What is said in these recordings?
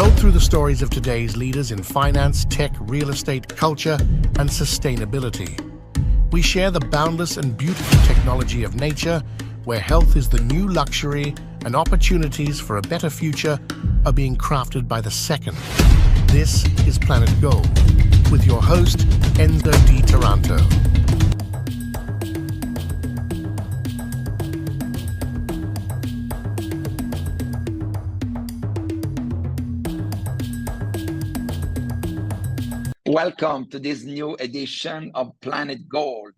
told through the stories of today's leaders in finance, tech, real estate, culture, and sustainability. We share the boundless and beautiful technology of nature, where health is the new luxury and opportunities for a better future are being crafted by the second. This is Planet Gold, with your host, Enzo di Taranto. Welcome to this new edition of Planet Gold,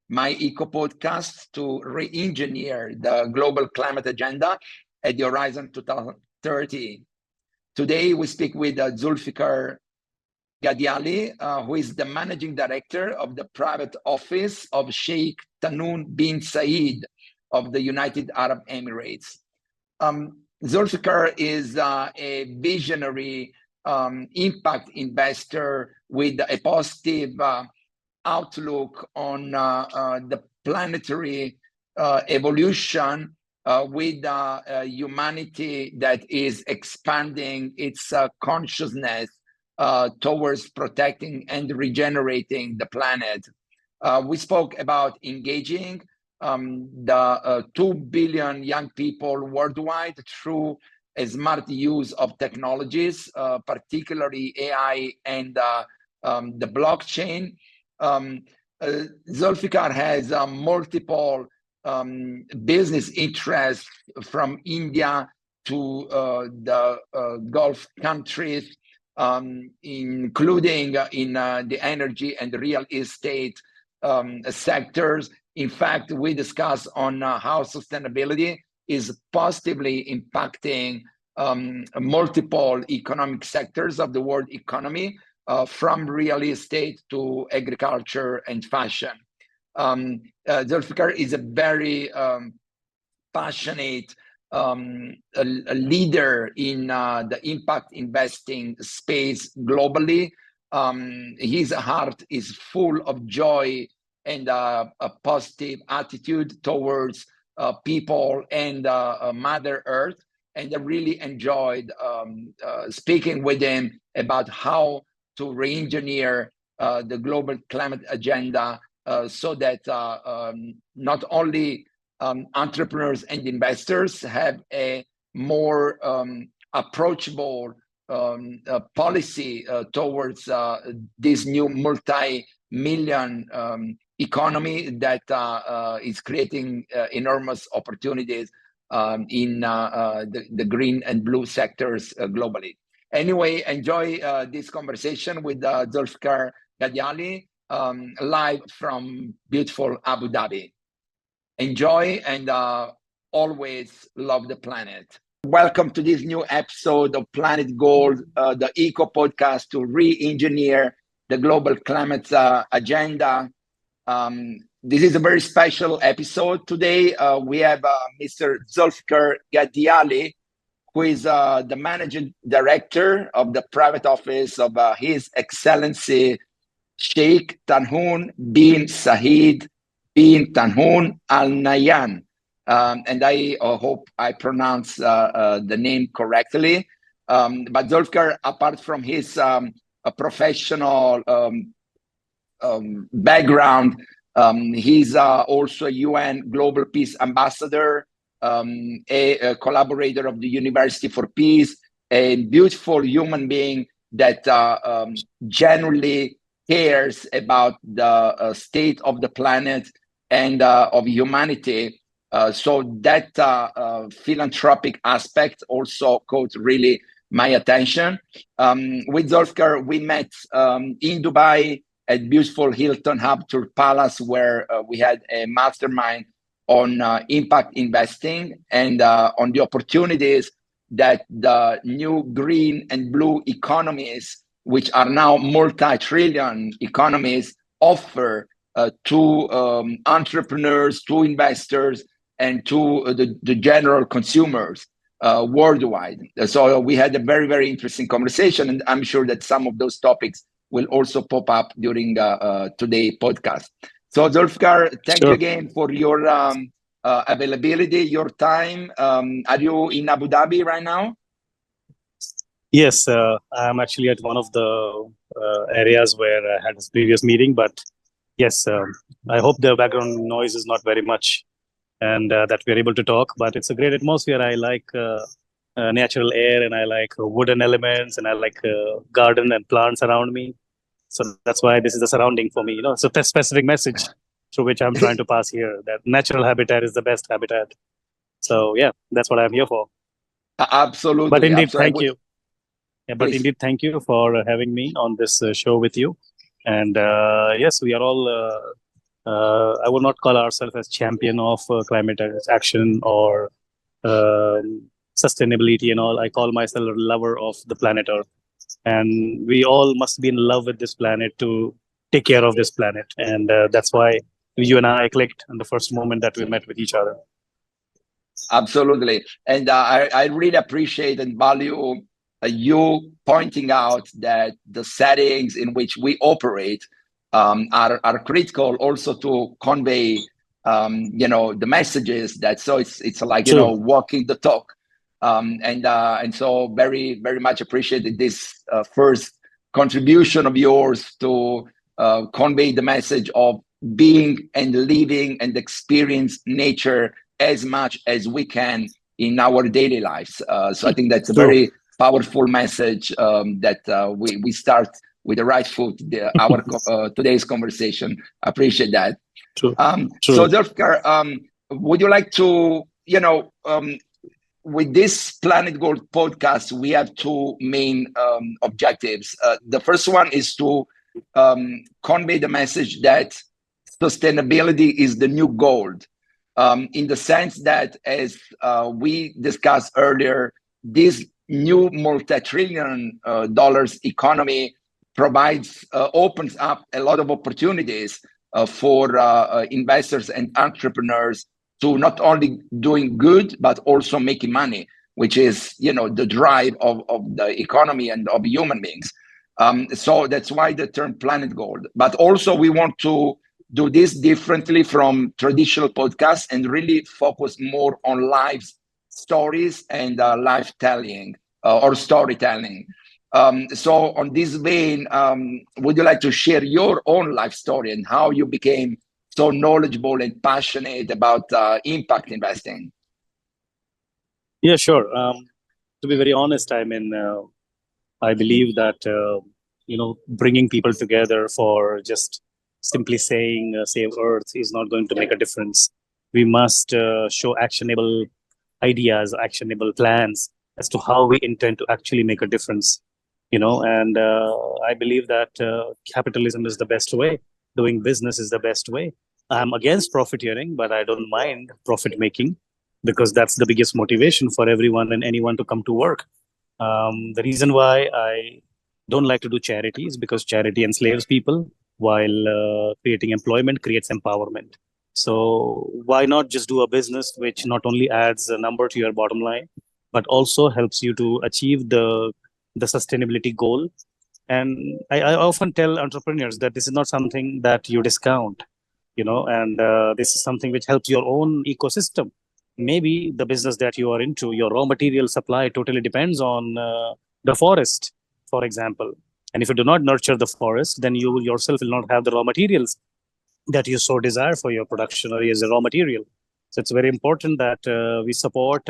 my eco podcast to re-engineer the global climate agenda at the Horizon 2030. Today, we speak with Zulfiquar Ghadiyali, who is the managing director of the private office of Sheikh Tahnoon bin Saeed of the United Arab Emirates. Zulfiquar is a visionary impact investor with a positive outlook on the planetary evolution with humanity that is expanding its consciousness towards protecting and regenerating the planet. We spoke about engaging the 2 billion young people worldwide through a smart use of technologies, particularly AI and the blockchain. Zulfiquar has multiple business interests from India to the Gulf countries, including in the energy and real estate sectors. In fact, we discuss on how sustainability is positively impacting multiple economic sectors of the world economy, from real estate to agriculture and fashion. Zulfiquar is a very passionate leader in the impact investing space globally. His heart is full of joy and a positive attitude towards people and Mother Earth, and I really enjoyed speaking with him about how to re-engineer the global climate agenda so that not only entrepreneurs and investors have a more approachable policy towards this new multi-million economy that is creating enormous opportunities in the green and blue sectors globally. Anyway, enjoy this conversation with Zulfiquar Ghadiyali live from beautiful Abu Dhabi. Enjoy and always love the planet. Welcome to this new episode of Planet Gold, the eco podcast to re-engineer the global climate agenda. This is a very special episode today. We have Mr. Zulfiquar Ghadiyali, who is the managing director of the private office of His Excellency Sheikh Tahnoon bin Saeed bin Tahnoon Al Nahyan. And I hope I pronounce the name correctly. But Zulfiquar, apart from his professional background, he's also a UN Global Peace Ambassador, a collaborator of the University for Peace, a beautiful human being that genuinely cares about the state of the planet and of humanity. So that philanthropic aspect also caught really my attention. With Zulfiquar, we met in Dubai at beautiful Hilton Habtoor Palace, where we had a mastermind on impact investing and on the opportunities that the new green and blue economies, which are now multi-trillion economies, offer to entrepreneurs, to investors, and to the general consumers worldwide. So we had a very, very interesting conversation, and I'm sure that some of those topics will also pop up during today's podcast. So Zulfiquar, thank you again for your availability, your time. Are you in Abu Dhabi right now? Yes, I'm actually at one of the areas where I had this previous meeting, but yes, I hope the background noise is not very much and that we're able to talk. But it's a great atmosphere. I like natural air and I like wooden elements and I like garden and plants around me. So that's why this is the surrounding for me. It's a specific message through which I'm trying to pass here that natural habitat is the best habitat. So yeah, that's what I'm here for. But Absolutely, indeed, thank absolutely. you. Yeah, but Please. indeed, thank you for having me on this show with you. And yes, we are all, I will not call ourselves as champion of climate action or sustainability and all. I call myself a lover of the planet Earth. And we all must be in love with this planet to take care of this planet. And that's why you and I clicked in the first moment that we met with each other. Absolutely. And I really appreciate and value you pointing out that the settings in which we operate are critical also to convey, the messages that, so it's like, True. walking the talk. And so very, very much appreciated this first contribution of yours to convey the message of being and living and experience nature as much as we can in our daily lives. So I think that's a very powerful message that we start with the right foot, our today's conversation. I appreciate that. True. So Zulfiquar, would you like to, with this Planet Gold podcast, we have two main objectives. The first one is to convey the message that sustainability is the new gold. In the sense that, as we discussed earlier, this new multi-trillion dollars economy opens up a lot of opportunities for investors and entrepreneurs to not only doing good, but also making money, which is, the drive of the economy and of human beings. So that's why the term Planet Gold. But also we want to do this differently from traditional podcasts and really focus more on life stories and life telling or storytelling. So on this vein, would you like to share your own life story and how you became so knowledgeable and passionate about impact investing? Yeah, sure. To be very honest, I mean, I believe that, bringing people together for just simply saying save Earth is not going to make a difference. We must show actionable ideas, actionable plans as to how we intend to actually make a difference. And I believe that capitalism is the best way. Doing business is the best way. I'm against profiteering, but I don't mind profit making because that's the biggest motivation for everyone and anyone to come to work. The reason why I don't like to do charity is because charity enslaves people while creating employment creates empowerment. So why not just do a business which not only adds a number to your bottom line, but also helps you to achieve the sustainability goal. And I often tell entrepreneurs that this is not something that you discount, and this is something which helps your own ecosystem. Maybe the business that you are into, your raw material supply totally depends on the forest, for example. And if you do not nurture the forest, then you yourself will not have the raw materials that you so desire for your production or as a raw material. So it's very important that we support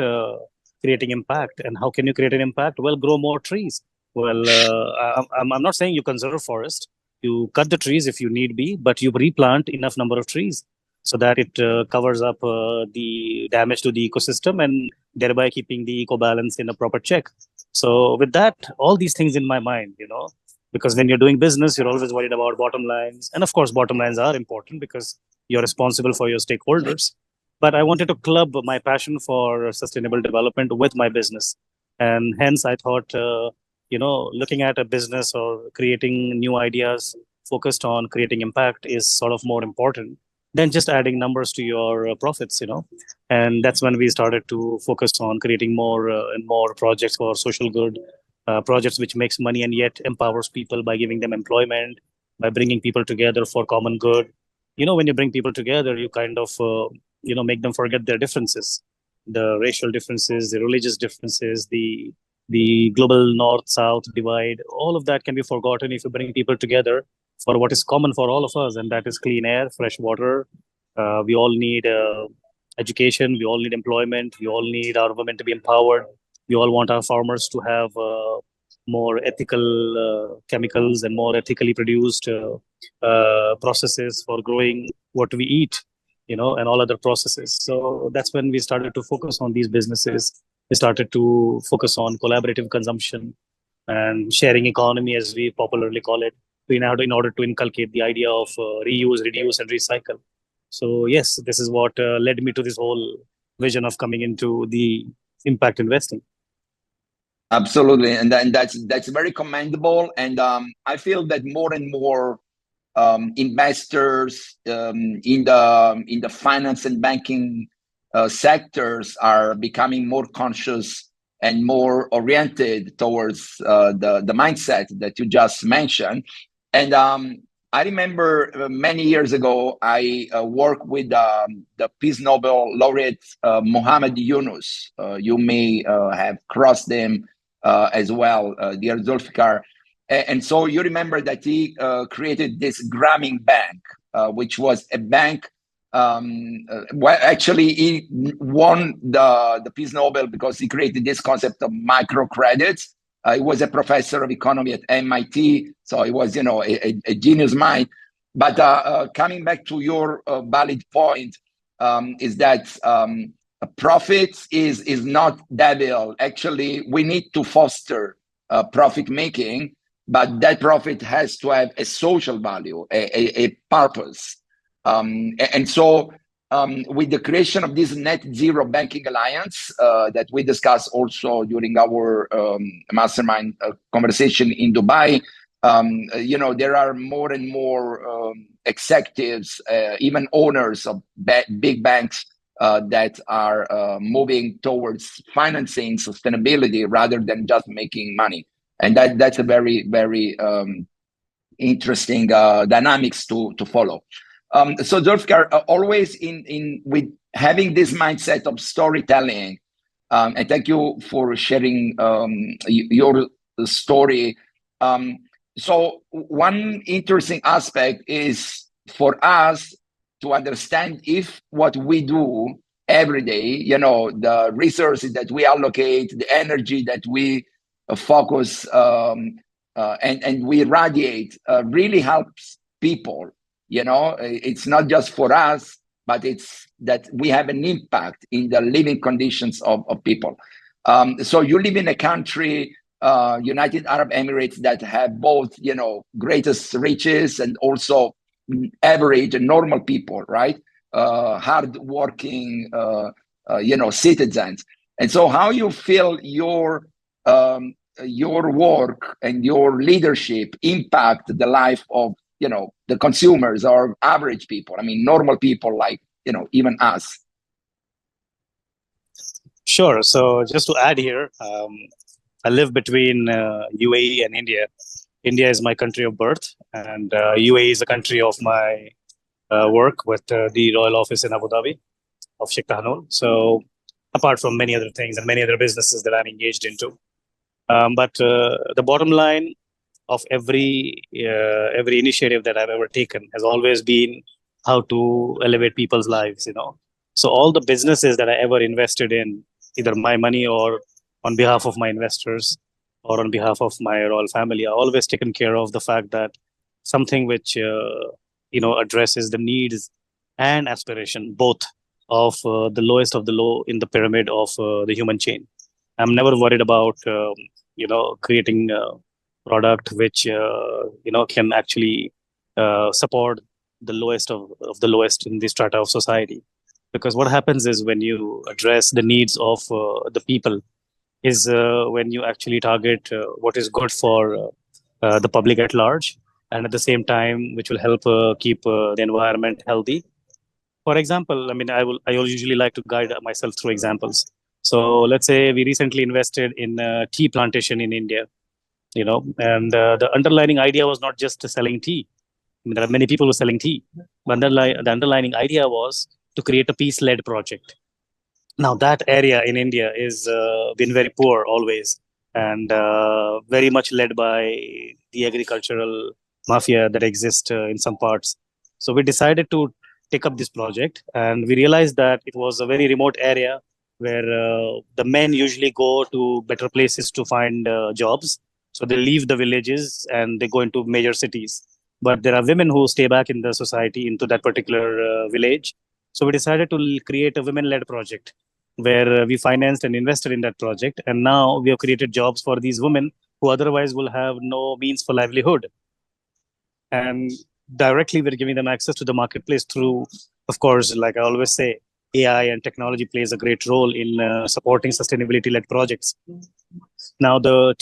creating impact. And how can you create an impact? Well, grow more trees. Well, I'm not saying you conserve forest. You cut the trees if you need be, but you replant enough number of trees so that it covers up the damage to the ecosystem and thereby keeping the eco balance in a proper check. So with that, all these things in my mind, because when you're doing business, you're always worried about bottom lines. And of course, bottom lines are important because you're responsible for your stakeholders. But I wanted to club my passion for sustainable development with my business. And hence, I thought, looking at a business or creating new ideas focused on creating impact is sort of more important than just adding numbers to your profits, And that's when we started to focus on creating more and more projects for social good, projects which makes money and yet empowers people by giving them employment, by bringing people together for common good. When you bring people together, you kind of, make them forget their differences, the racial differences, the religious differences, the the global north-south divide, all of that can be forgotten if you bring people together for what is common for all of us, and that is clean air, fresh water. We all need education. We all need employment. We all need our women to be empowered. We all want our farmers to have more ethical chemicals and more ethically produced processes for growing what we eat, and all other processes. So that's when we started to focus on these businesses. We started to focus on collaborative consumption and sharing economy, as we popularly call it, in order to inculcate the idea of reuse, reduce, and recycle. So yes, this is what led me to this whole vision of coming into the impact investing. Absolutely, and that's very commendable. And I feel that more and more investors in the finance and banking sectors are becoming more conscious and more oriented towards the mindset that you just mentioned. And I remember many years ago, I worked with the Peace Nobel laureate Muhammad Yunus. You may have crossed him as well, dear Zulfiqar. And so you remember that he created this Grameen Bank, which was a bank. Well, actually, he won the Peace Nobel because he created this concept of microcredits. He was a professor of economy at MIT, so he was, a genius mind. But coming back to your valid point, is that profits is not devil. Actually, we need to foster profit making, but that profit has to have a social value, a purpose. And so with the creation of this net zero banking alliance that we discussed also during our mastermind conversation in Dubai, there are more and more executives, even owners of big banks that are moving towards financing sustainability rather than just making money. And that's a very, very interesting dynamics to follow. So Zulfiqar, always with having this mindset of storytelling, and thank you for sharing your story. So one interesting aspect is for us to understand if what we do every day, the resources that we allocate, the energy that we focus and we radiate really helps people. It's not just for us, but it's that we have an impact in the living conditions of people. So you live in a country, United Arab Emirates, that have both, greatest riches and also average and normal people, right? Hardworking, citizens. And so how you feel your work and your leadership impact the life of the consumers or average people, normal people like even us? Sure. So just to add here, I live between UAE and India. India is my country of birth, and UAE is a country of my work with the Royal Office in Abu Dhabi of Sheikh Tahnoon. So apart from many other things and many other businesses that I'm engaged into. But the bottom line of every initiative that I've ever taken has always been how to elevate people's lives, So all the businesses that I ever invested in, either my money or on behalf of my investors or on behalf of my royal family, I always taken care of the fact that something which, addresses the needs and aspiration, both of the lowest of the low in the pyramid of the human chain. I'm never worried about, creating product which can actually support the lowest of the lowest in the strata of society. Because what happens is when you address the needs of the people is when you actually target what is good for the public at large, and at the same time which will help keep the environment healthy. For example, I usually like to guide myself through examples. So let's say we recently invested in a tea plantation in India, and the underlying idea was not just selling tea. There are many people who are selling tea, but the underlying idea was to create a peace-led project. Now that area in India is been very poor always, and very much led by the agricultural mafia that exists in some parts. So we decided to take up this project, and we realized that it was a very remote area where the men usually go to better places to find jobs. So they leave the villages and they go into major cities. But there are women who stay back in the society into that particular village. So we decided to create a women-led project where we financed and invested in that project. And now we have created jobs for these women who otherwise will have no means for livelihood. And directly we're giving them access to the marketplace through, of course, like I always say, AI and technology plays a great role in supporting sustainability-led projects. Now, the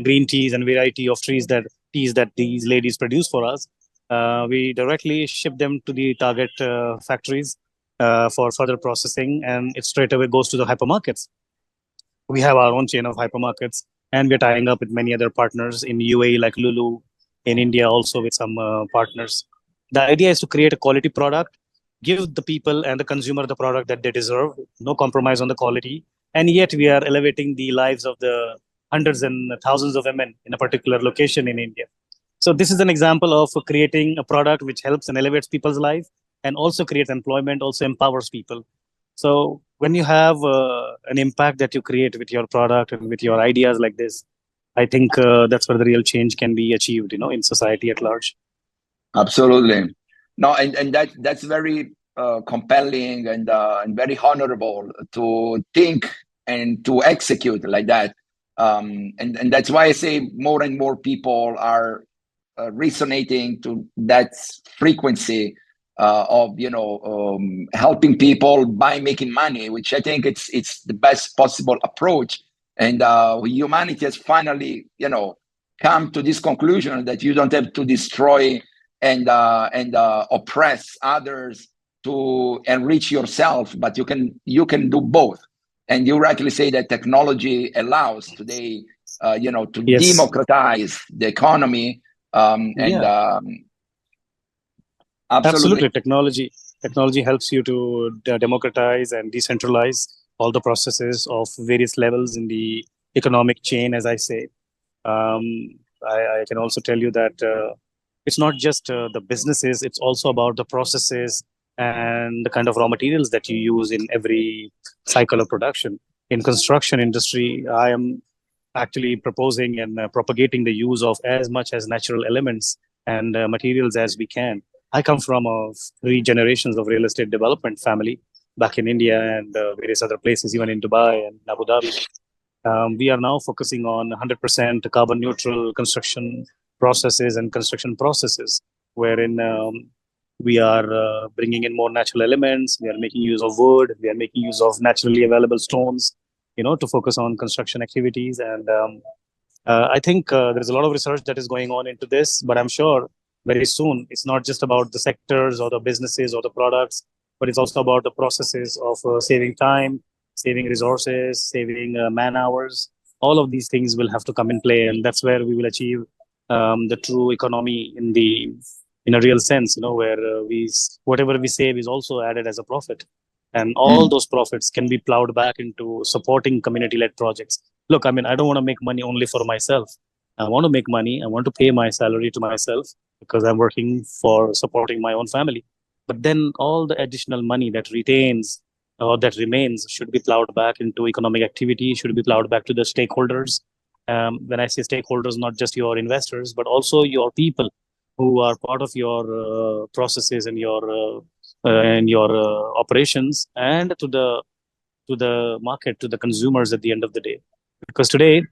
green teas and variety of teas that these ladies produce for us, we directly ship them to the target factories for further processing, and it straight away goes to the hypermarkets. We have our own chain of hypermarkets, and we're tying up with many other partners in UAE like Lulu, in India also with some partners. The idea is to create a quality product, give the people and the consumer the product that they deserve, no compromise on the quality, and yet we are elevating the lives of the hundreds and thousands of women in a particular location in India. So this is an example of creating a product which helps and elevates people's life and also creates employment, also empowers people. So when you have an impact that you create with your product and with your ideas like this, I think that's where the real change can be achieved, in society at large. Absolutely. No, and that's very compelling and very honorable to think and to execute like that. And that's why I say more and more people are resonating to that frequency of helping people by making money, which I think it's the best possible approach. And humanity has finally come to this conclusion that you don't have to destroy and oppress others to enrich yourself, but you can do both. And you rightly say that technology allows today to Yes. democratize the economy. Absolutely. Technology helps you to democratize and decentralize all the processes of various levels in the economic chain, as I say. I can also tell you that it's not just the businesses, it's also about the processes and the kind of raw materials that you use in every cycle of production. In construction industry, I am actually proposing and propagating the use of as much as natural elements and materials as we can. I come from 3 generations of real estate development family back in India and various other places, even in Dubai and Abu Dhabi. We are now focusing on 100% carbon neutral construction processes and construction processes, wherein we are bringing in more natural elements. We are making use of wood. We are making use of naturally available stones, to focus on construction activities. And I think there's a lot of research that is going on into this, but I'm sure very soon it's not just about the sectors or the businesses or the products, but it's also about the processes of saving time, saving resources, saving man hours. All of these things will have to come in play, and that's where we will achieve the true economy in a real sense, where whatever we save is also added as a profit, and all those profits can be plowed back into supporting community-led projects. Look, I don't want to make money only for myself. I want to make money. I want to pay my salary to myself because I'm working for supporting my own family. But then all the additional money that retains or that remains should be plowed back into economic activity, should be plowed back to the stakeholders. When I say stakeholders, not just your investors, but also your people who are part of your processes and your operations, and to the market, to the consumers at the end of the day. Because today,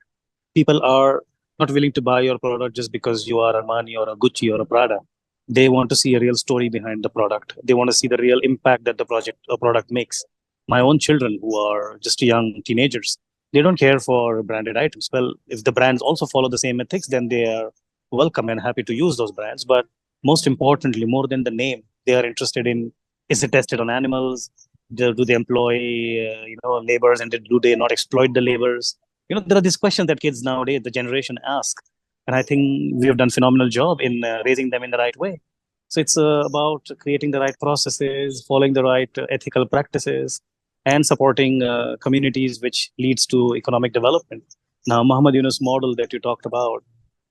people are not willing to buy your product just because you are Armani or a Gucci or a Prada. They want to see a real story behind the product. They want to see the real impact that the product makes. My own children, who are just young teenagers, they don't care for branded items. Well, if the brands also follow the same ethics, then they are welcome and happy to use those brands. But most importantly, more than the name, they are interested in, is it tested on animals? Do they employ laborers, and do they not exploit the laborers? There are these questions that kids nowadays, the generation, ask. And I think we have done a phenomenal job in raising them in the right way. So it's about creating the right processes, following the right ethical practices, and supporting communities, which leads to economic development. Now, Muhammad Yunus model that you talked about,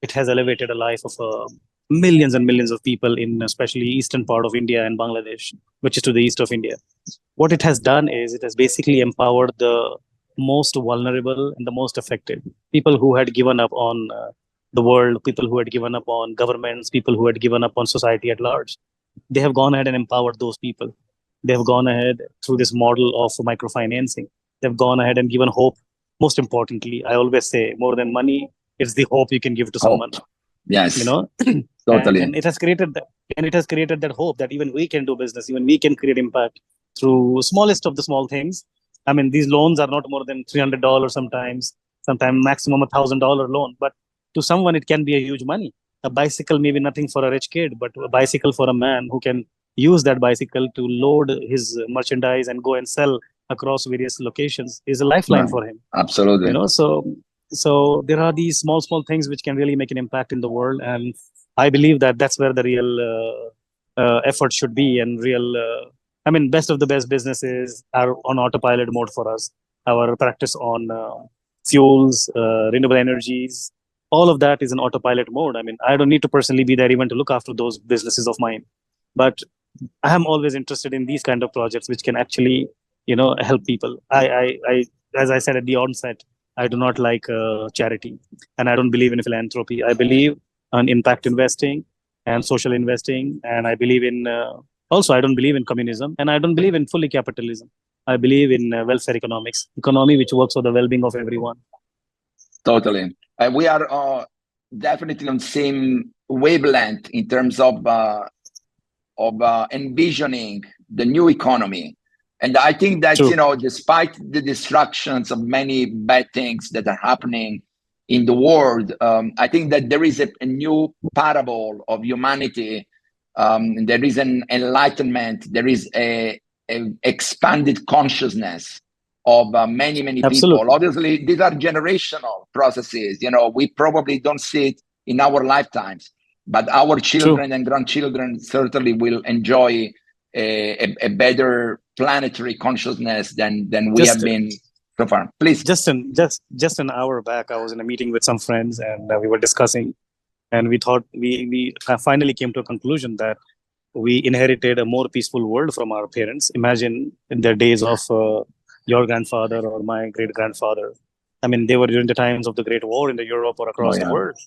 it has elevated a life of millions and millions of people in especially eastern part of India and Bangladesh, which is to the east of India. What it has done is it has basically empowered the most vulnerable and the most affected people who had given up on the world, people who had given up on governments, people who had given up on society at large. They have gone ahead and empowered those people. They have gone ahead through this model of microfinancing. They've gone ahead and given hope. Most importantly, I always say more than money, it's the hope you can give to someone. Yes. You know, Totally. and it has created that, and it has created that hope that even we can do business, even we can create impact through smallest of the small things. I mean, these loans are not more than $300 sometimes maximum $1,000 loan, but to someone it can be a huge money. A bicycle may be nothing for a rich kid, but a bicycle for a man who can use that bicycle to load his merchandise and go and sell across various locations is a lifeline for him. Absolutely. You know, so there are these small things which can really make an impact in the world, and I believe that that's where the real effort should be, and real I mean, best of the best businesses are on autopilot mode for us. Our practice on fuels, renewable energies, all of that is in autopilot mode. I mean, I don't need to personally be there even to look after those businesses of mine, but I am always interested in these kind of projects which can actually, you know, help people. As I said at the onset, I do not like charity, and I don't believe in philanthropy. I believe on impact investing and social investing, and I believe in also I don't believe in communism, and I don't believe in fully capitalism. I believe in welfare economy which works for the well-being of everyone. Totally. We are definitely on the same wavelength in terms of envisioning the new economy. And I think that, you know, despite the distractions of many bad things that are happening in the world, I think that there is a new parable of humanity. There is an enlightenment. There is a expanded consciousness of many people. Obviously, these are generational processes. You know, we probably don't see it in our lifetimes, but our children and grandchildren certainly will enjoy a better planetary consciousness than we have been so far. Please. Just an hour back, I was in a meeting with some friends, and we were discussing, and we thought we finally came to a conclusion that we inherited a more peaceful world from our parents. Imagine in the days of your grandfather or my great grandfather. I mean, they were during the times of the Great War in the Europe or across the world.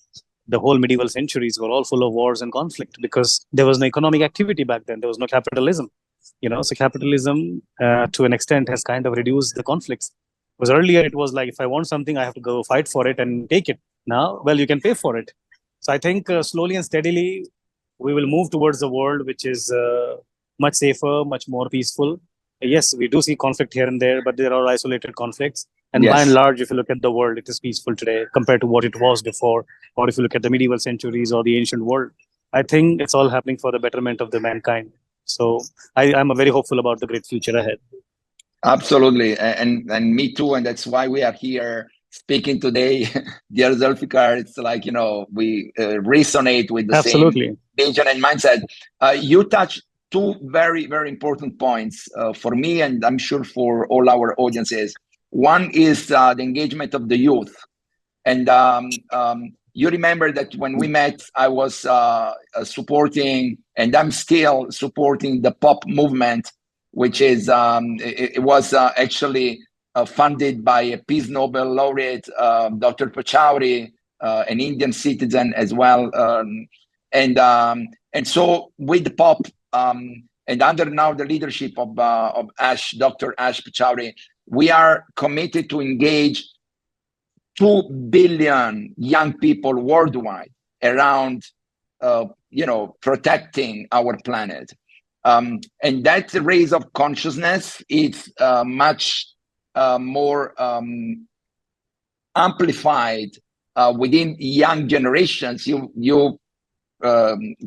The whole medieval centuries were all full of wars and conflict because there was no economic activity back then. There was no capitalism, you know. So capitalism, to an extent, has kind of reduced the conflicts. Because earlier it was like, if I want something, I have to go fight for it and take it. Now, well, you can pay for it. So I think slowly and steadily, we will move towards a world which is much safer, much more peaceful. Yes, we do see conflict here and there, but there are isolated conflicts. And by and large, if you look at the world, it is peaceful today compared to what it was before. Or if you look at the medieval centuries or the ancient world, I think it's all happening for the betterment of the mankind. So I'm very hopeful about the great future ahead. Absolutely. And me too. And that's why we are here speaking today. Dear Zulfiquar, it's like, you know, we resonate with the same vision and mindset. You touched two very, very important points for me, and I'm sure for all our audiences. One is the engagement of the youth. And you remember that when we met, I was supporting, and I'm still supporting, the POP movement, which is, it was actually funded by a Peace Nobel laureate, Dr. Pachauri, an Indian citizen as well. And so with POP, and under now the leadership of Dr. Ash Pachauri, we are committed to engage 2 billion young people worldwide around, you know, protecting our planet. And that raise of consciousness is much more amplified within young generations. You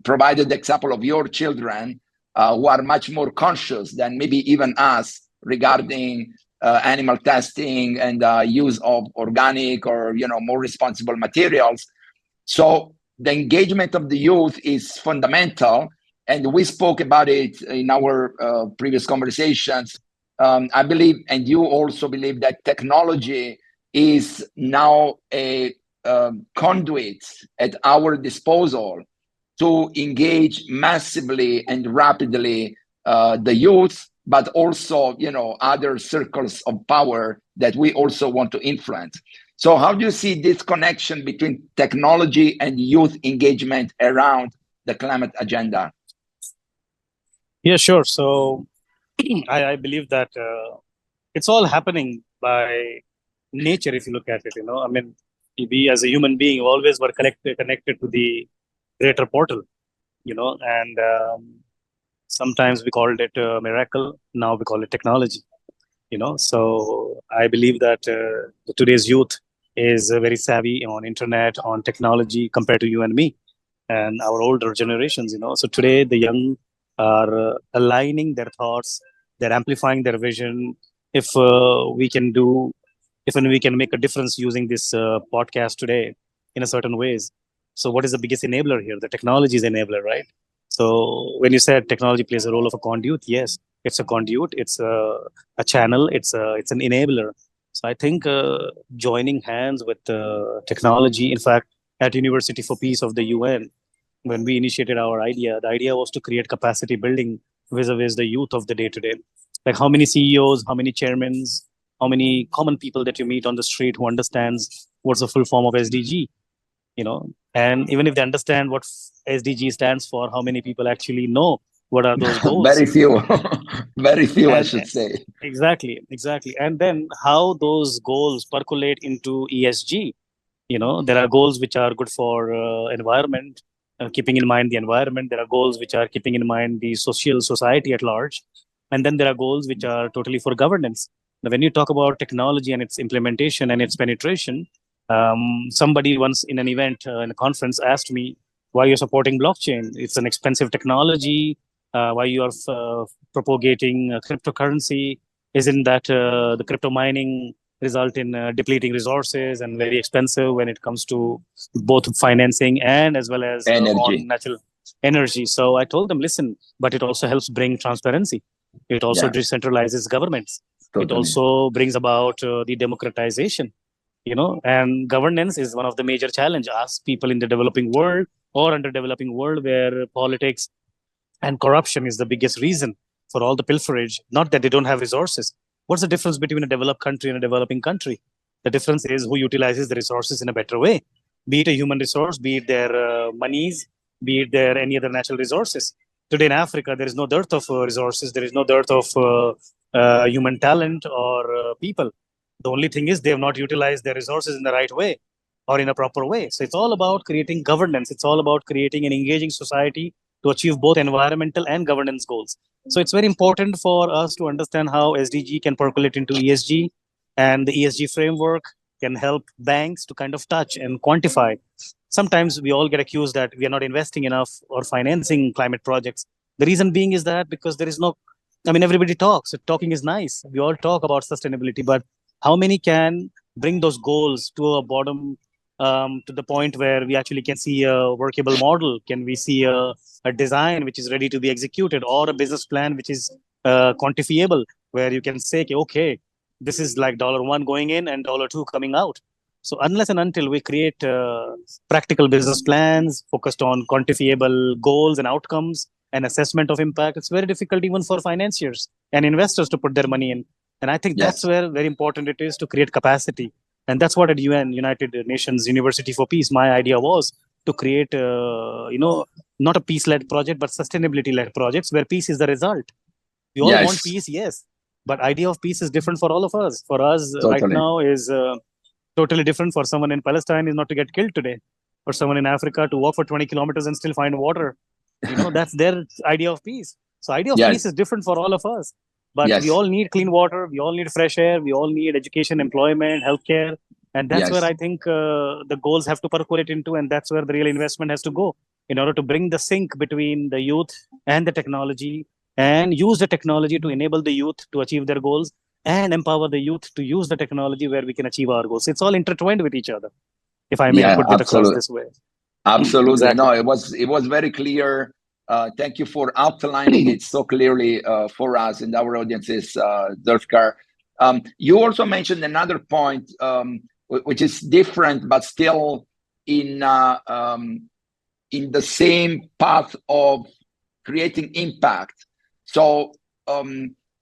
provided the example of your children who are much more conscious than maybe even us regarding animal testing and use of organic or, you know, more responsible materials. So the engagement of the youth is fundamental, and we spoke about it in our previous conversations. I believe, and you also believe, that technology is now a conduit at our disposal to engage massively and rapidly the youth, but also, other circles of power that we also want to influence. So how do you see this connection between technology and youth engagement around the climate agenda? Yeah, sure. So I believe that it's all happening by nature, if you look at it. I mean, we as a human being always were connected to the greater portal, and sometimes we called it a miracle. Now we call it technology. So I believe that today's youth is very savvy on internet, on technology compared to you and me and our older generations. So today the young are aligning their thoughts, they're amplifying their vision. If we can do, if we can make a difference using this podcast today in a certain ways. So what is the biggest enabler here? The technology is enabler, right? So when you said technology plays a role of a conduit, yes, it's a conduit, it's a channel, it's an enabler. So I think joining hands with technology, in fact, at University for Peace of the UN, when we initiated our idea, the idea was to create capacity building vis-a-vis the youth of the day-to-day. Like how many CEOs, how many chairmen, how many common people that you meet on the street who understands what's the full form of SDG, and even if they understand what SDG stands for, how many people actually know what are those goals? Very few, very few, I And should say. exactly. And then how those goals percolate into ESG. There are goals which are good for environment, keeping in mind the environment. There are goals which are keeping in mind the society at large. And then there are goals which are totally for governance. Now, when you talk about technology and its implementation and its penetration, somebody once in an event, in a conference, asked me, why you're supporting blockchain? It's an expensive technology. Why you are propagating cryptocurrency? Isn't that the crypto mining result in depleting resources and very expensive when it comes to both financing and as well as on natural energy? So I told them, listen, but it also helps bring transparency. It also decentralizes governments. Totally. It also brings about the democratization, and governance is one of the major challenges. Ask people in the developing world or underdeveloping world where politics and corruption is the biggest reason for all the pilferage. Not that they don't have resources. What's the difference between a developed country and a developing country? The difference is who utilizes the resources in a better way, be it a human resource, be it their monies, be it their any other natural resources. Today in Africa, there is no dearth of resources. There is no dearth of human talent or people. The only thing is they have not utilized their resources in the right way or in a proper way. So it's all about creating governance. It's all about creating an engaging society to achieve both environmental and governance goals. So it's very important for us to understand how SDG can percolate into ESG, and the ESG framework can help banks to kind of touch and quantify. Sometimes we all get accused that we are not investing enough or financing climate projects. The reason being is that because there is no, everybody talks. Talking is nice. We all talk about sustainability, but how many can bring those goals to a bottom, to the point where we actually can see a workable model? Can we see a design which is ready to be executed, or a business plan which is quantifiable, where you can say, okay, this is like $1 going in and $2 coming out. So unless and until we create practical business plans focused on quantifiable goals and outcomes and assessment of impact, it's very difficult even for financiers and investors to put their money in. And I think that's where very important it is to create capacity. And that's what at UN, United Nations University for Peace, my idea was to create, not a peace-led project, but sustainability-led projects where peace is the result. We all want peace, yes. But idea of peace is different for all of us. For us right now is totally different. For someone in Palestine is not to get killed today. For someone in Africa to walk for 20 kilometers and still find water. That's their idea of peace. So idea of peace is different for all of us. But we all need clean water. We all need fresh air. We all need education, employment, healthcare. And that's where I think the goals have to percolate into. And that's where the real investment has to go in order to bring the sync between the youth and the technology, and use the technology to enable the youth to achieve their goals, and empower the youth to use the technology where we can achieve our goals. It's all intertwined with each other, if I may put it across this way. Absolutely. Exactly. No, it was very clear. Thank you for outlining it so clearly for us and our audiences, Zulfiquar. You also mentioned another point, which is different, but still in the same path of creating impact. So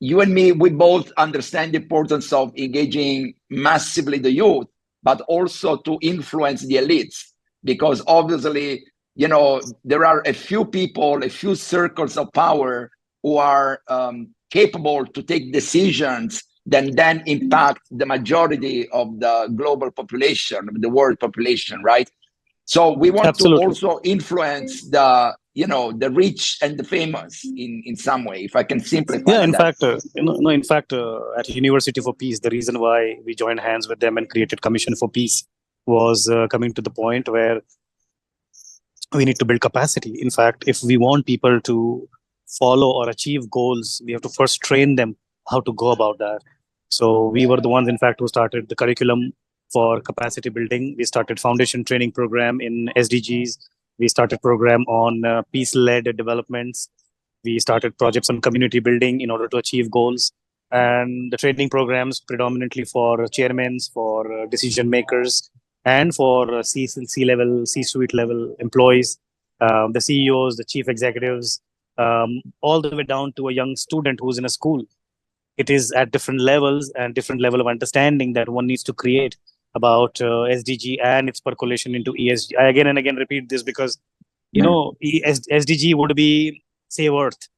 you and me, we both understand the importance of engaging massively the youth, but also to influence the elites, because obviously, you know, there are a few people, a few circles of power who are capable to take decisions that then impact the majority of the global population, the world population, right? So we want to also influence the, you know, the rich and the famous in some way, if I can simplify. Yeah, in fact, at University for Peace, the reason why we joined hands with them and created Commission for Peace was coming to the point where we need to build capacity. In fact, if we want people to follow or achieve goals, we have to first train them how to go about that. So we were the ones, in fact, who started the curriculum for capacity building. We started foundation training program in SDGs. We started program on peace-led developments. We started projects on community building in order to achieve goals. And the training programs predominantly for chairmen, for decision makers, and for C-level, C-suite level employees, the CEOs, the chief executives, all the way down to a young student who's in a school. It is at different levels and different level of understanding that one needs to create about SDG and its percolation into ESG. I again and again repeat this because, you know, SDG would be save Earth,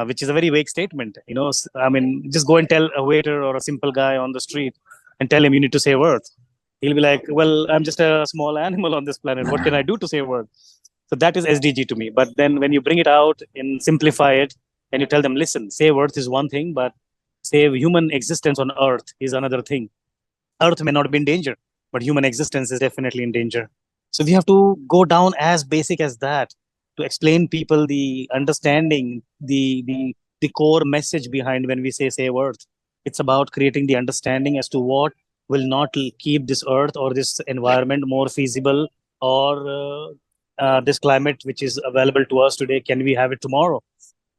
which is a very vague statement. You know, I mean, just go and tell a waiter or a simple guy on the street and tell him you need to save Earth. He'll be like, well, I'm just a small animal on this planet. What can I do to save Earth? So that is SDG to me. But then when you bring it out and simplify it and you tell them, listen, save Earth is one thing, but save human existence on Earth is another thing. Earth may not be in danger, but human existence is definitely in danger. So we have to go down as basic as that to explain people the understanding, the core message behind when we say save Earth. It's about creating the understanding as to what will not keep this Earth or this environment more feasible, or this climate which is available to us today, can we have it tomorrow?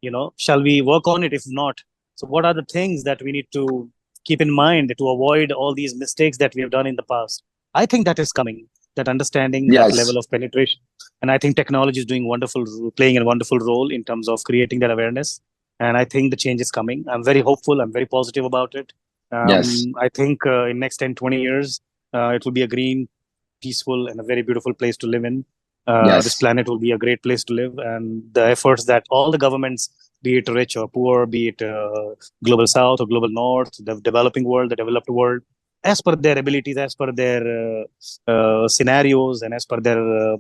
You know, shall we work on it? If not, so what are the things that we need to keep in mind to avoid all these mistakes that we have done in the past? I think that is coming, that understanding, that level of penetration. And I think technology is playing a wonderful role in terms of creating that awareness. And I think the change is coming. I'm very hopeful. I'm very positive about it. I think in next 10, 20 years, it will be a green, peaceful, and a very beautiful place to live in. This planet will be a great place to live. And the efforts that all the governments, be it rich or poor, be it global south or global north, the developing world, the developed world, as per their abilities, as per their scenarios, and as per their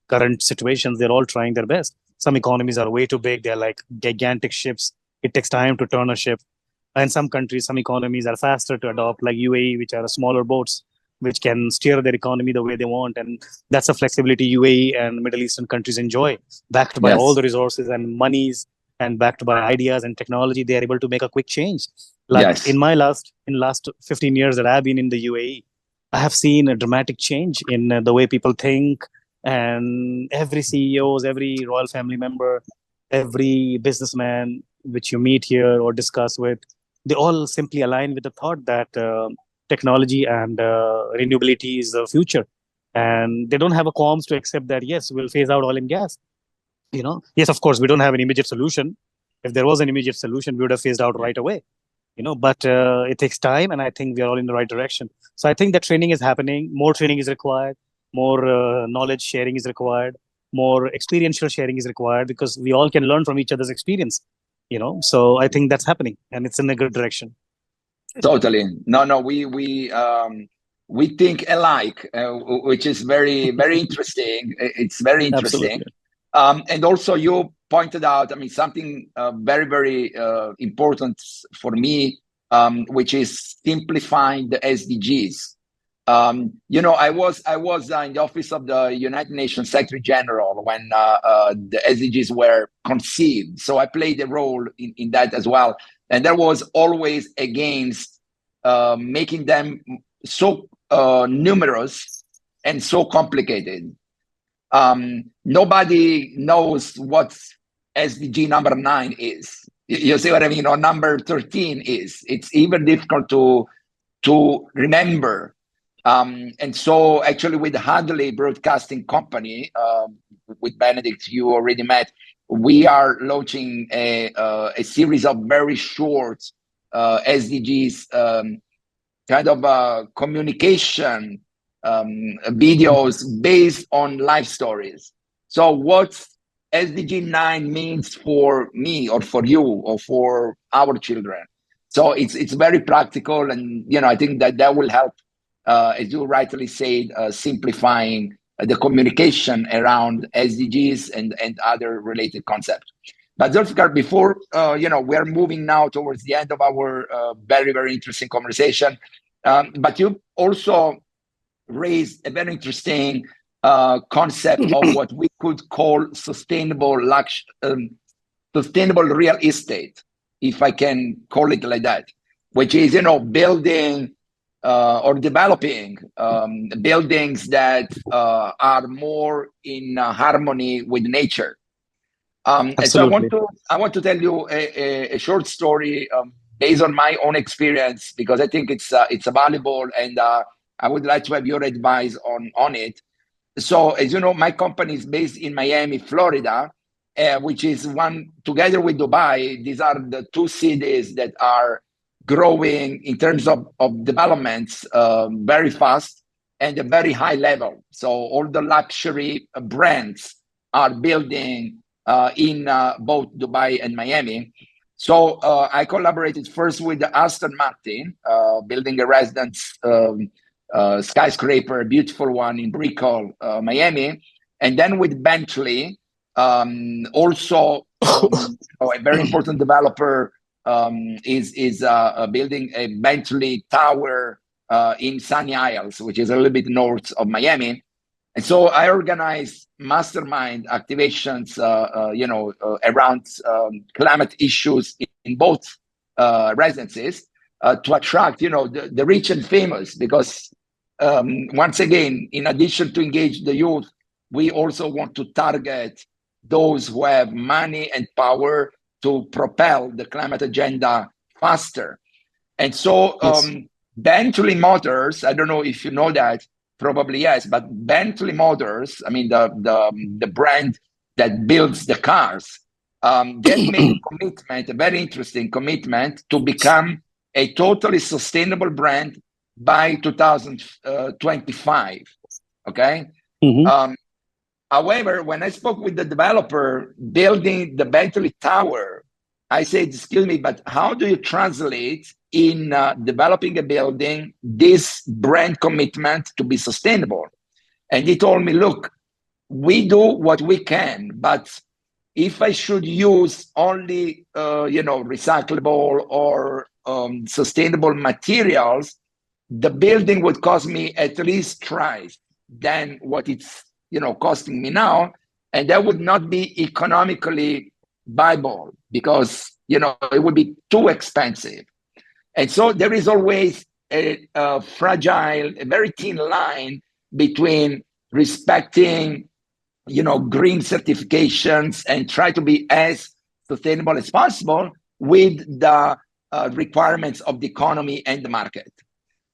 current situations, they're all trying their best. Some economies are way too big. They're like gigantic ships. It takes time to turn a ship. And some countries, some economies are faster to adopt, like UAE, which are smaller boats, which can steer their economy the way they want. And that's a flexibility UAE and Middle Eastern countries enjoy, backed by all the resources and monies, and backed by ideas and technology. They are able to make a quick change. Like in last 15 years that I've been in the UAE, I have seen a dramatic change in the way people think. And every CEOs, every royal family member, every businessman which you meet here or discuss with, they all simply align with the thought that technology and renewability is the future. And they don't have a qualms to accept that, yes, we'll phase out oil and gas. You know, yes, of course, we don't have an immediate solution. If there was an immediate solution, we would have phased out right away. You know, but it takes time, and I think we are all in the right direction. So I think that training is happening. More training is required. More knowledge sharing is required. More experiential sharing is required, because we all can learn from each other's experience. You know, so I think that's happening, and it's in a good direction. Totally. No, we think alike, which is very, very interesting. It's very interesting. And also you pointed out, I mean, something very, very important for me, which is simplifying the SDGs. You know, I was in the office of the United Nations Secretary General when the SDGs were conceived. So I played a role in that as well. And that was always against making them so numerous and so complicated. Nobody knows what SDG number 9 is. You see what I mean? Or number 13 is. It's even difficult to remember. And so actually with Hadley Broadcasting Company, with Benedict, you already met, we are launching a series of very short SDGs kind of communication videos based on life stories. So what SDG 9 means for me or for you or for our children. So it's very practical, and I think that will help, as you rightly said, simplifying the communication around SDGs and other related concepts. But Zulfiqar, before we are moving now towards the end of our very, very interesting conversation. But you also raised a very interesting concept of what we could call sustainable real estate, if I can call it like that, which is building or developing buildings that are more in harmony with nature. And so I want to tell you a short story based on my own experience, because I think it's valuable, and I would like to have your advice on it. So, as you know, my company is based in Miami, Florida, which is together with Dubai. These are the two cities that are growing in terms of developments very fast and a very high level. So all the luxury brands are building in both Dubai and Miami. So I collaborated first with Aston Martin, building a residence skyscraper, a beautiful one in Brickell, Miami. And then with Bentley, also a very important developer is building a Bentley Tower in Sunny Isles, which is a little bit north of Miami. And so I organized mastermind activations, around climate issues in both residences to attract, the rich and famous. Because once again, in addition to engage the youth, we also want to target those who have money and power to propel the climate agenda faster. And so Bentley Motors, I don't know if you know that, probably yes, but Bentley Motors, I mean the brand that builds the cars, they've made a commitment, a very interesting commitment, to become a totally sustainable brand by 2025. Okay. However, when I spoke with the developer building the Bentley Tower, I said, excuse me, but how do you translate in developing a building this brand commitment to be sustainable? And he told me, look, we do what we can, but if I should use only recyclable or sustainable materials, the building would cost me at least twice than what it's costing me now, and that would not be economically viable, because it would be too expensive. And so there is always a fragile, a very thin line between respecting green certifications and try to be as sustainable as possible with the requirements of the economy and the market.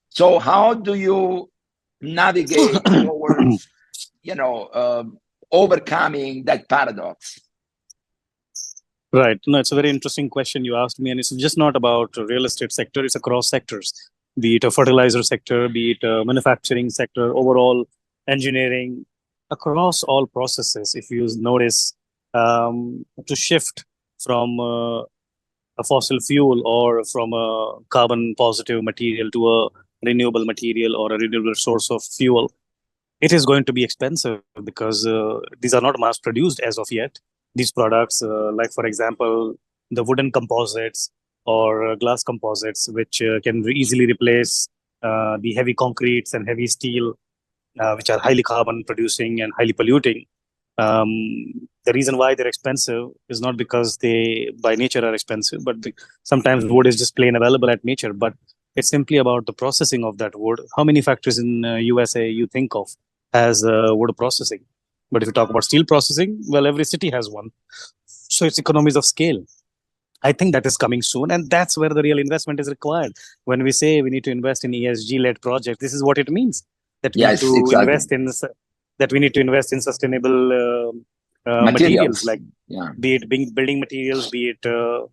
So how do you navigate towards overcoming that paradox? Right. No, it's a very interesting question you asked me, and it's just not about real estate sector. It's across sectors, be it a fertilizer sector, be it a manufacturing sector, overall engineering, across all processes. If you notice, to shift from a fossil fuel or from a carbon positive material to a renewable material or a renewable source of fuel, it is going to be expensive, because these are not mass produced as of yet. These products, like for example, the wooden composites or glass composites, which can easily replace the heavy concretes and heavy steel, which are highly carbon producing and highly polluting. The reason why they're expensive is not because they by nature are expensive, but sometimes wood is just plain available at nature, but it's simply about the processing of that wood. How many factories in USA you think of has wood processing? But if you talk about steel processing, well, every city has one. So it's economies of scale. I think that is coming soon, and that's where the real investment is required. When we say we need to invest in ESG-led projects, this is what it means. That we need Yes, to exactly. invest in sustainable materials, Materials. like Yeah. be it building materials, be it the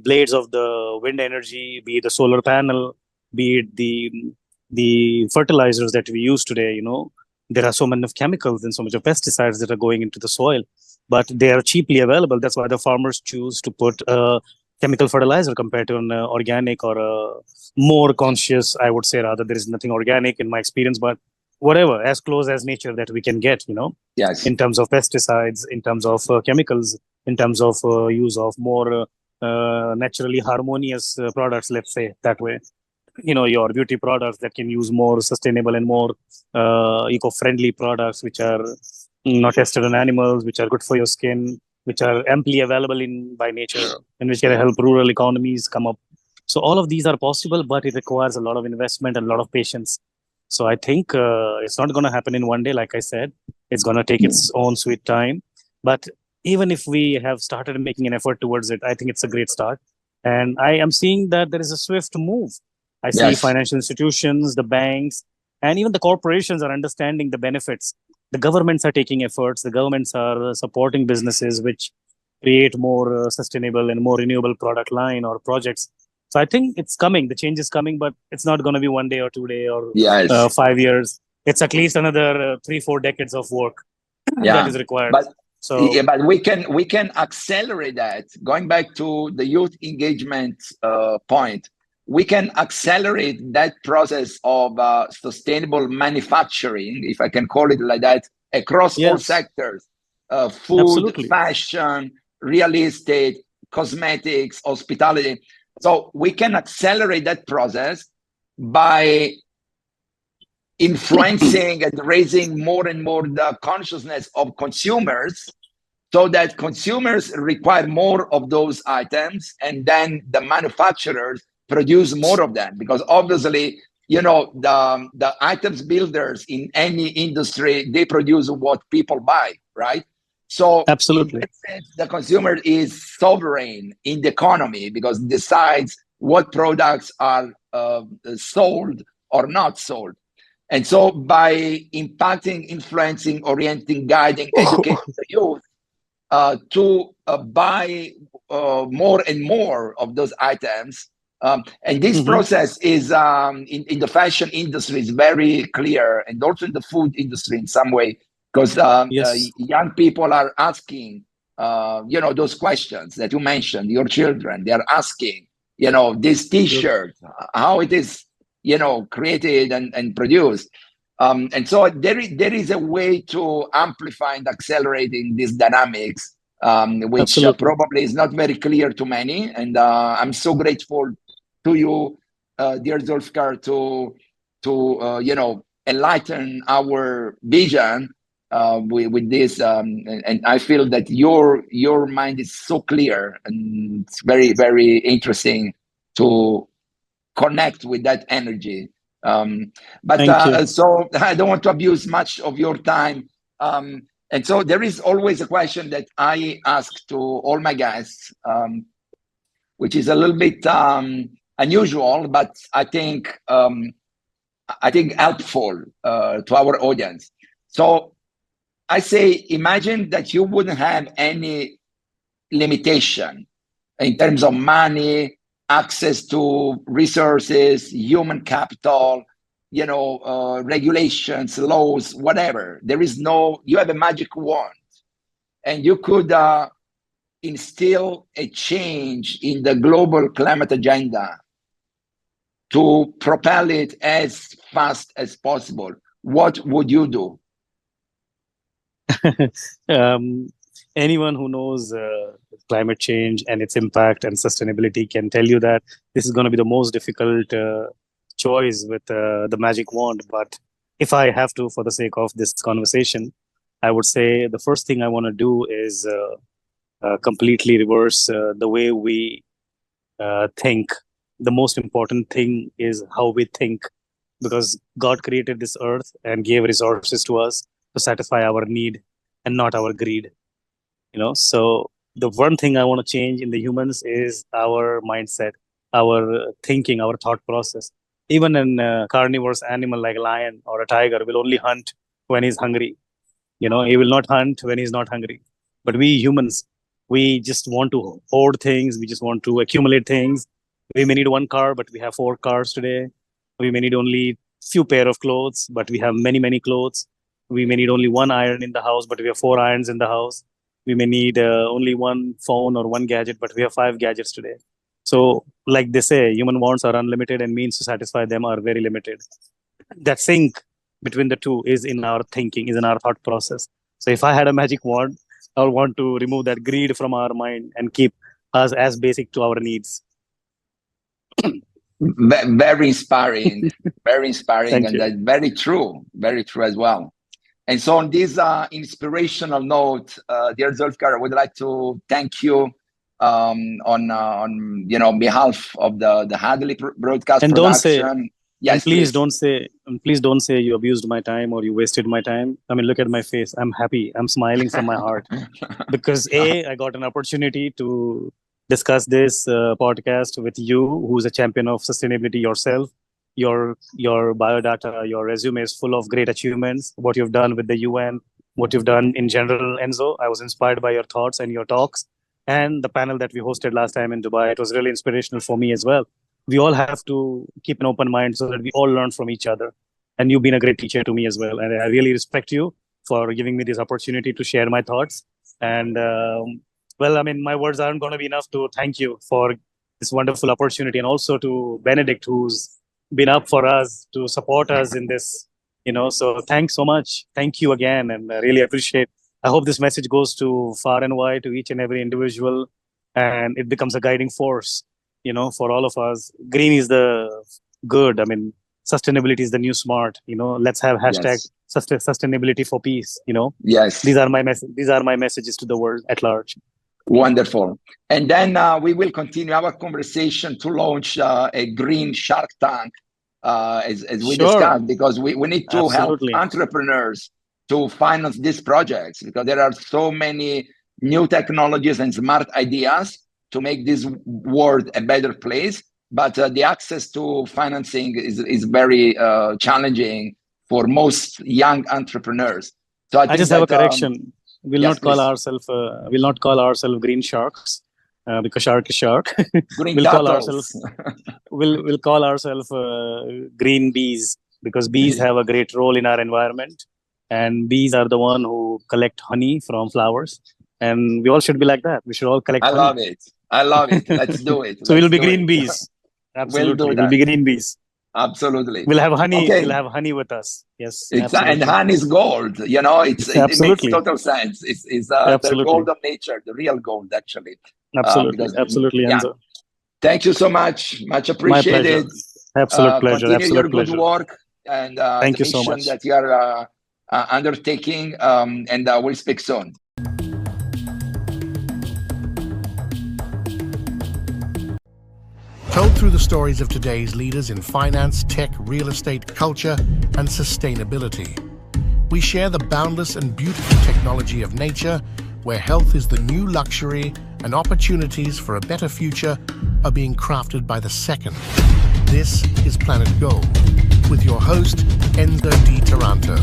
blades of the wind energy, be it the solar panel, be it the fertilizers that we use today. There are so many of chemicals and so much of pesticides that are going into the soil, but they are cheaply available. That's why the farmers choose to put chemical fertilizer compared to an organic or a more conscious, I would say. Rather, there is nothing organic in my experience, but whatever, as close as nature that we can get, Yes. in terms of pesticides, in terms of chemicals, in terms of use of more naturally harmonious products, let's say that way. Your beauty products that can use more sustainable and more eco-friendly products, which are not tested on animals, which are good for your skin, which are amply available in by nature, and which can help rural economies come up. So all of these are possible, but it requires a lot of investment and a lot of patience. So I think it's not going to happen in one day. Like I said, it's going to take its own sweet time. But even if we have started making an effort towards it, I think it's a great start. And I am seeing that there is a swift move. I see Yes. financial institutions, the banks, and even the corporations are understanding the benefits. The governments are taking efforts. The governments are supporting businesses which create more sustainable and more renewable product line or projects. So I think it's coming. The change is coming, but it's not going to be one day or 2 day or Yes. 5 years. It's at least another 3-4 decades of work that Yeah. is required. But So but we can accelerate that. Going back to the youth engagement point, we can accelerate that process of sustainable manufacturing, if I can call it like that, across all yes, sectors: food, absolutely. fashion, real estate, cosmetics, hospitality. So we can accelerate that process by influencing and raising more and more the consciousness of consumers, so that consumers require more of those items, and then the manufacturers produce more of them, because obviously the items builders in any industry, they produce what people buy, right? So in Absolutely. that sense, the consumer is sovereign in the economy, because decides what products are sold or not sold. And so by impacting, influencing, orienting, guiding, educating the youth to buy more and more of those items. And this process is in the fashion industry is very clear, and also in the food industry in some way, because Yes. young people are asking, those questions that you mentioned. Your children, they are asking, this T-shirt, how it is, created and produced. And so there is a way to amplify and accelerating these dynamics, which Absolutely. probably is not very clear to many. And I'm so grateful to you, dear Zulfiqar, to enlighten our vision with this. And I feel that your mind is so clear, and it's very, very interesting to connect with that energy. But Thank you. so I don't want to abuse much of your time. And so there is always a question that I ask to all my guests, which is a little bit unusual, but I think helpful to our audience. So I say, imagine that you wouldn't have any limitation in terms of money, access to resources, human capital, regulations, laws, whatever. You have a magic wand, and you could instill a change in the global climate agenda to propel it as fast as possible. What would you do? um, Anyone who knows climate change and its impact and sustainability can tell you that this is going to be the most difficult choice with the magic wand. But if I have to, for the sake of this conversation, I would say the first thing I want to do is completely reverse the way we think. The most important thing is how we think, because God created this earth and gave resources to us to satisfy our need and not our greed. So the one thing I want to change in the humans is our mindset, our thinking, our thought process. Even an carnivorous animal like a lion or a tiger will only hunt when he's hungry. He will not hunt when he's not hungry. But we humans, we just want to hoard things. We just want to accumulate things. We may need one car, but we have 4 cars today. We may need only few pair of clothes, but we have many, many clothes. We may need only one iron in the house, but we have 4 irons in the house. We may need only one phone or one gadget, but we have 5 gadgets today. So, like they say, human wants are unlimited and means to satisfy them are very limited. That sync between the two is in our thinking, is in our thought process. So, if I had a magic wand, I would want to remove that greed from our mind and keep us as basic to our needs. Very inspiring, very inspiring, Thank and you. very true as well. And so, on this inspirational note, dear Zulfiquar, I would like to thank you on behalf of the Hadley broadcast And production. don't say, Yes, please don't say you abused my time or you wasted my time. I mean, look at my face. I'm happy. I'm smiling from my heart because I got an opportunity to discuss this podcast with you, who's a champion of sustainability yourself. Your biodata, your resume is full of great achievements. What you've done with the UN, what you've done in general, Enzo. I was inspired by your thoughts and your talks, and the panel that we hosted last time in Dubai. It was really inspirational for me as well. We all have to keep an open mind so that we all learn from each other. And you've been a great teacher to me as well, and I really respect you for giving me this opportunity to share my thoughts. And well, I mean, my words aren't going to be enough to thank you for this wonderful opportunity, and also to Benedict, who's been up for us to support us in this. So thanks so much. Thank you again, and I really appreciate. I hope this message goes to far and wide to each and every individual, and it becomes a guiding force, for all of us. Green is the good. I mean, sustainability is the new smart. Let's have hashtag sustainability for peace. Yes. These are my messages to the world at large. Wonderful. And then we will continue our conversation to launch a green Shark Tank, as we discussed, because we need to help entrepreneurs to finance these projects, because there are so many new technologies and smart ideas to make this world a better place. But the access to financing is very challenging for most young entrepreneurs. So I just have a correction. We'll not call ourselves green sharks, because shark is shark. Green we'll call ourselves green bees, because bees have a great role in our environment, and bees are the one who collect honey from flowers, and we all should be like that. We should all collect honey. I love it. Let's do it. So we'll be green bees. Absolutely, we'll be green bees. Absolutely. We'll have honey. Okay. We'll have honey with us. Yes. And honey is gold. It makes total sense. It's the gold of nature, the real gold, actually. Absolutely, Enzo. Yeah. Thank you so much. Much appreciated. Absolute pleasure. Continue your good work and thank the you so mission much that you are undertaking. And we'll speak soon. Told through the stories of today's leaders in finance, tech, real estate, culture, and sustainability. We share the boundless and beautiful technology of nature, where health is the new luxury and opportunities for a better future are being crafted by the second. This is Planet Gold, with your host, Enzo di Taranto.